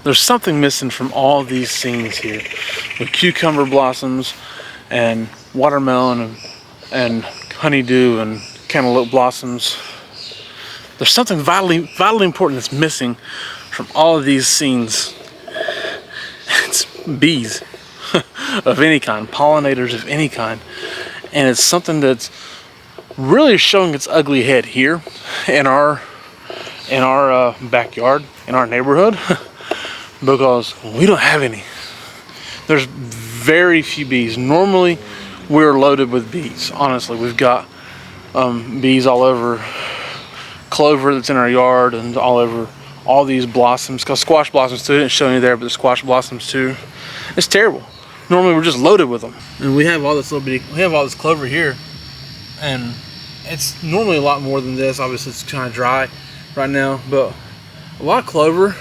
There's something missing from all these scenes here, with cucumber blossoms and watermelon and honeydew and cantaloupe blossoms. There's something vitally important that's missing from all of these scenes. It's bees of any kind, pollinators of any kind, and it's something that's really showing its ugly head here in our backyard, in our neighborhood, because we don't have any. There's very few bees. Normally, we're loaded with bees. Honestly, we've got bees all over clover that's in our yard and all over all these blossoms. Cause squash blossoms too. I didn't show you there, but the squash blossoms too. It's terrible. Normally, we're just loaded with them. And we have all this clover here, and it's normally a lot more than this. Obviously, it's kind of dry right now, but a lot of clover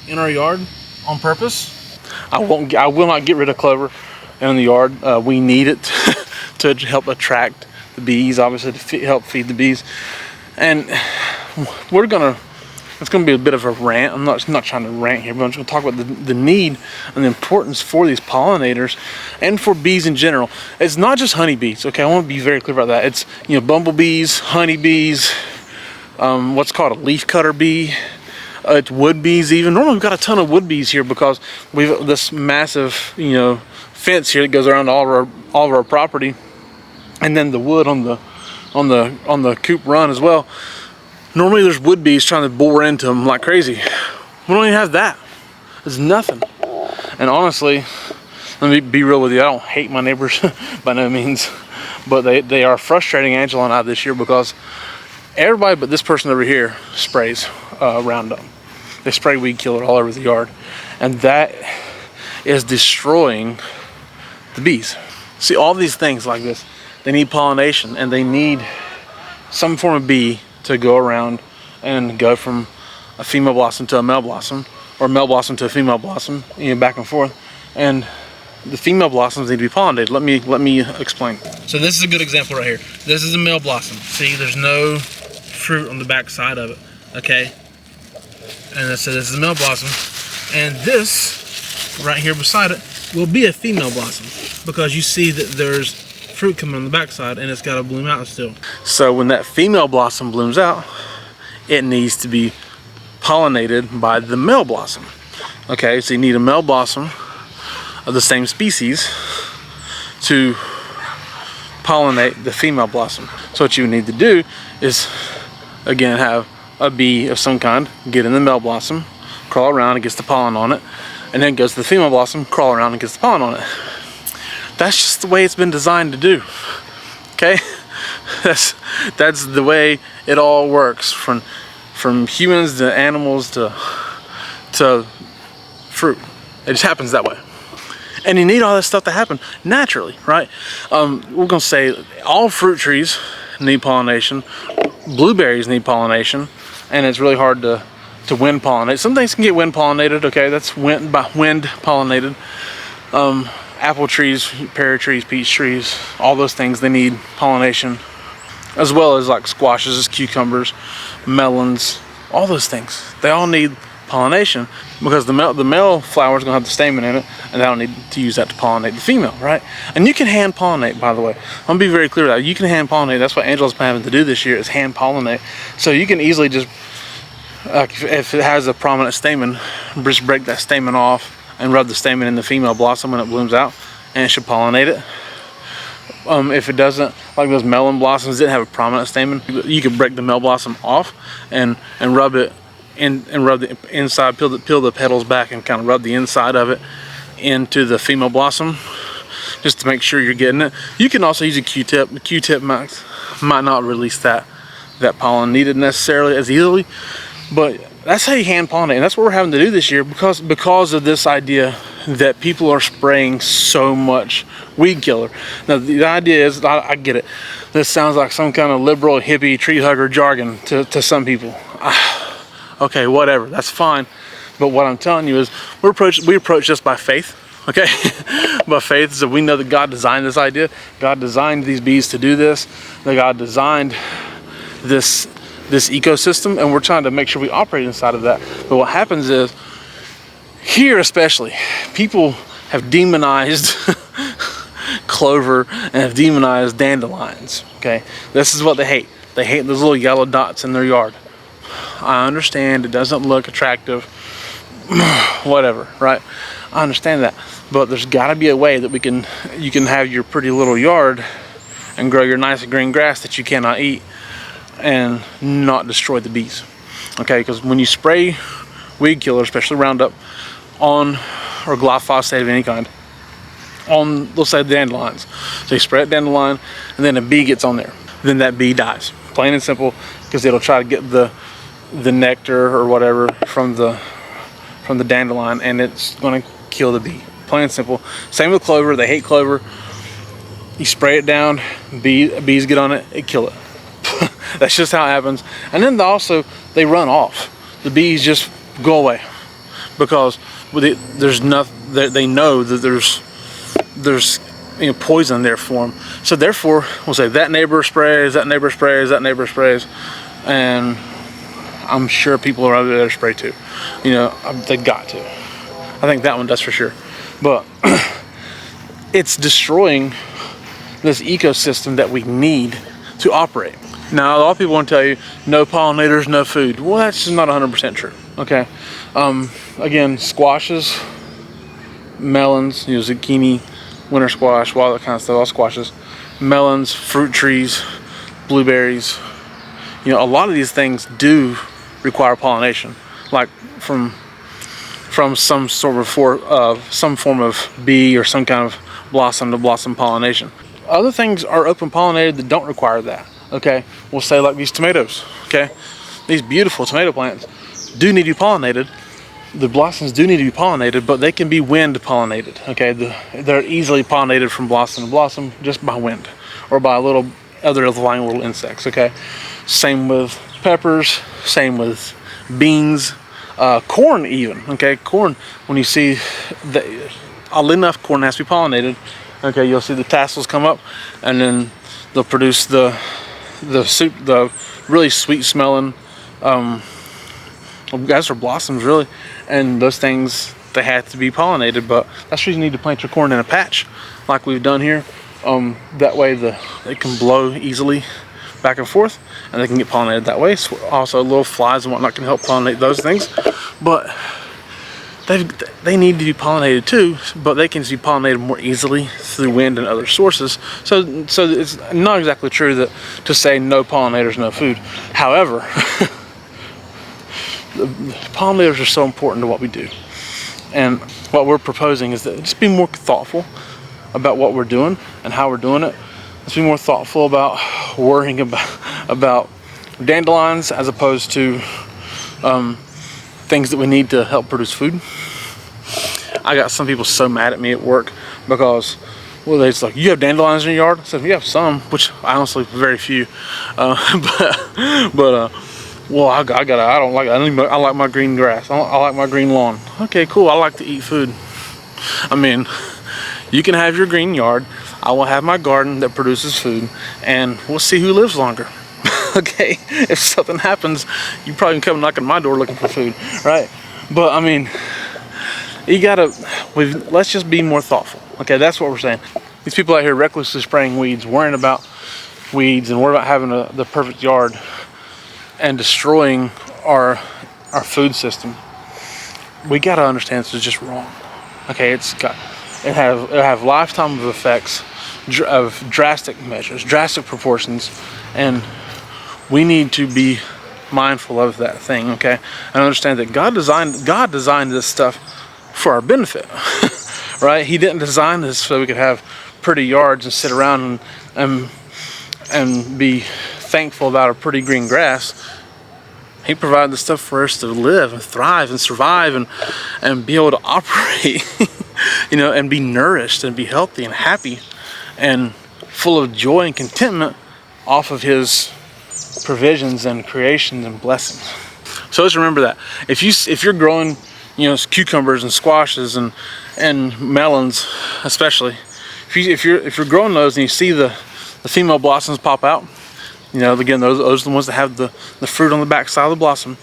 in our yard on purpose. I will not get rid of clover in the yard. We need it to help attract the bees, obviously to help feed the bees. And it's gonna be a bit of a rant. I'm not trying to rant here, but I'm just gonna talk about the need and the importance for these pollinators and for bees in general. It's not just honeybees, okay? I want to be very clear about that. It's, you know, bumblebees, honeybees, what's called a leaf cutter bee. It's wood bees even. Normally we've got a ton of wood bees here because we've this massive, you know, fence here that goes around all of our property, and then the wood on the coop run as well. Normally there's wood bees trying to bore into them like crazy. We don't even have that. There's nothing. And honestly, let me be real with you, I don't hate my neighbors by no means, but they are frustrating Angela and I this year because everybody but this person over here sprays Roundup. They spray weed killer all over the yard, and that is destroying the bees. See, all these things like this, they need pollination, and they need some form of bee to go around and go from a female blossom to a male blossom, or a male blossom to a female blossom, you know, back and forth. And the female blossoms need to be pollinated. Let me explain. So this is a good example right here. This is a male blossom. See, there's no fruit on the back side of it, okay? And so this is a male blossom, and this right here beside it will be a female blossom, because you see that there's fruit coming on the backside and it's got to bloom out still. So when that female blossom blooms out, it needs to be pollinated by the male blossom. Okay, so you need a male blossom of the same species to pollinate the female blossom. So what you need to do is, again, have a bee of some kind get in the male blossom, crawl around and gets the pollen on it, and then goes to the female blossom, crawl around and gets the pollen on it. That's just the way it's been designed to do. Okay, that's the way it all works, from humans to animals to fruit. It just happens that way. And you need all this stuff to happen naturally, right? We're gonna say all fruit trees need pollination. Blueberries need pollination, and it's really hard to wind pollinate. Some things can get wind pollinated, okay? That's wind pollinated. Apple trees, pear trees, peach trees, all those things, they need pollination, as well as like squashes, cucumbers, melons, all those things. They all need pollination because the male flower is going to have the stamen in it, and they don't need to use that to pollinate the female, right? And you can hand pollinate, by the way. I'm going to be very clear with that. You can hand pollinate. That's what Angela's been having to do this year, is hand pollinate. So you can easily just, if it has a prominent stamen, just break that stamen off and rub the stamen in the female blossom when it blooms out, and it should pollinate it. If it doesn't, like those melon blossoms didn't have a prominent stamen, you could break the male blossom off and rub it in, and rub the inside, peel the petals back and kind of rub the inside of it into the female blossom, just to make sure you're getting it. You can also use a Q-tip. The Q-tip might not release that pollen needed necessarily as easily, but that's how you hand pollinate, and that's what we're having to do this year because of this idea that people are spraying so much weed killer. Now the idea is, I get it, this sounds like some kind of liberal hippie tree hugger jargon to some people. Okay, whatever, that's fine. But what I'm telling you is we approach this by faith, okay? By faith, so we know that God designed this idea. God designed these bees to do this. That God designed this ecosystem, and we're trying to make sure we operate inside of that. But what happens is Here especially, people have demonized clover and have demonized dandelions. Okay, this is what they hate. They hate those little yellow dots in their yard. I understand it doesn't look attractive, whatever, right? I understand that, but there's got to be a way that you can have your pretty little yard and grow your nice green grass that you cannot eat and not destroy the bees. Okay, because when you spray weed killer, especially Roundup, on or glyphosate of any kind on, let's say, the dandelions, so you spray it dandelion and then a bee gets on there, then that bee dies, plain and simple, because it'll try to get the nectar or whatever from the dandelion, and it's going to kill the bee, plain and simple. Same with clover. They hate clover. You spray it down, bees get on it, it kill it. That's just how it happens. And then they run off. The bees just go away because there's nothing. They know that there's poison there for them. So therefore, we'll say that neighbor sprays, that neighbor sprays, that neighbor sprays, and I'm sure people are over there to spray too. They've got to. I think that one does for sure. But it's destroying this ecosystem that we need to operate. Now, a lot of people want to tell you, no pollinators, no food. Well, that's just not 100% true, okay? Again, squashes, melons, zucchini, winter squash, all that kind of stuff, all squashes, melons, fruit trees, blueberries. A lot of these things do require pollination, like from some sort of some form of bee or some kind of blossom to blossom pollination. Other things are open pollinated that don't require that. Okay, we'll say like these tomatoes. Okay, these beautiful tomato plants do need to be pollinated. The blossoms do need to be pollinated, but they can be wind pollinated. Okay, they're easily pollinated from blossom to blossom just by wind or by other flying little insects. Okay, same with peppers, same with beans, corn even. Okay, corn, when you see oddly enough, corn has to be pollinated. Okay, you'll see the tassels come up, and then they'll produce the really sweet smelling guys are blossoms really, and those things, they have to be pollinated. But that's the reason you need to plant your corn in a patch like we've done here. That way they can blow easily back and forth, and they can get pollinated that way. So also little flies and whatnot can help pollinate those things, but they need to be pollinated too, but they can be pollinated more easily through wind and other sources. So it's not exactly true that to say no pollinators, no food. However, the pollinators are so important to what we do, and what we're proposing is that just be more thoughtful about what we're doing and how we're doing it. Let's be more thoughtful about worrying about dandelions as opposed to things that we need to help produce food. I got some people so mad at me at work because, well, they're just like, you have dandelions in your yard? I said, we have some, which honestly very few. Well, I don't like it. I like my green grass. I like my green lawn. Okay, cool. I like to eat food. I mean, you can have your green yard. I will have my garden that produces food, and we'll see who lives longer. Okay, if something happens, you probably can come knocking my door looking for food, right? But I mean, let's just be more thoughtful. Okay, that's what we're saying. These people out here recklessly spraying weeds, worrying about weeds, and worrying about having the perfect yard, and destroying our food system. We got to understand this is just wrong. Okay, it have lifetime of effects of drastic measures, drastic proportions, and we need to be mindful of that thing, okay? And understand that God designed this stuff for our benefit, right? He didn't design this so we could have pretty yards and sit around and be thankful about a pretty green grass. He provided the stuff for us to live and thrive and survive and be able to operate, and be nourished and be healthy and happy and full of joy and contentment off of His provisions and creations and blessings. So let's remember that if you're growing cucumbers and squashes and melons, especially if you're growing those and you see the female blossoms pop out, again, those are the ones that have the fruit on the back side of the blossom.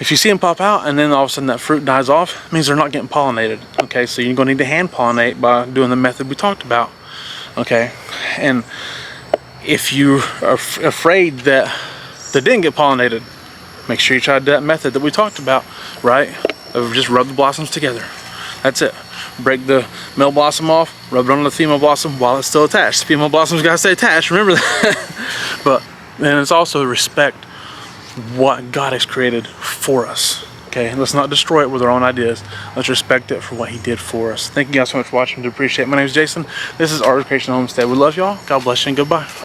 If you see them pop out and then all of a sudden that fruit dies off, it means they're not getting pollinated. Okay, so you're gonna need to hand pollinate by doing the method we talked about. Okay, and if you are afraid that they didn't get pollinated, make sure you try that method that we talked about, right? Of just rub the blossoms together. That's it. Break the male blossom off, rub it on the female blossom while it's still attached. The female blossom's gotta stay attached, remember that. But then it's also respect what God has created for us. Okay, let's not destroy it with our own ideas. Let's respect it for what he did for us. Thank you guys so much for watching. I do appreciate it. My name is Jason. This is Art of Creation Homestead. We love y'all. God bless you and goodbye.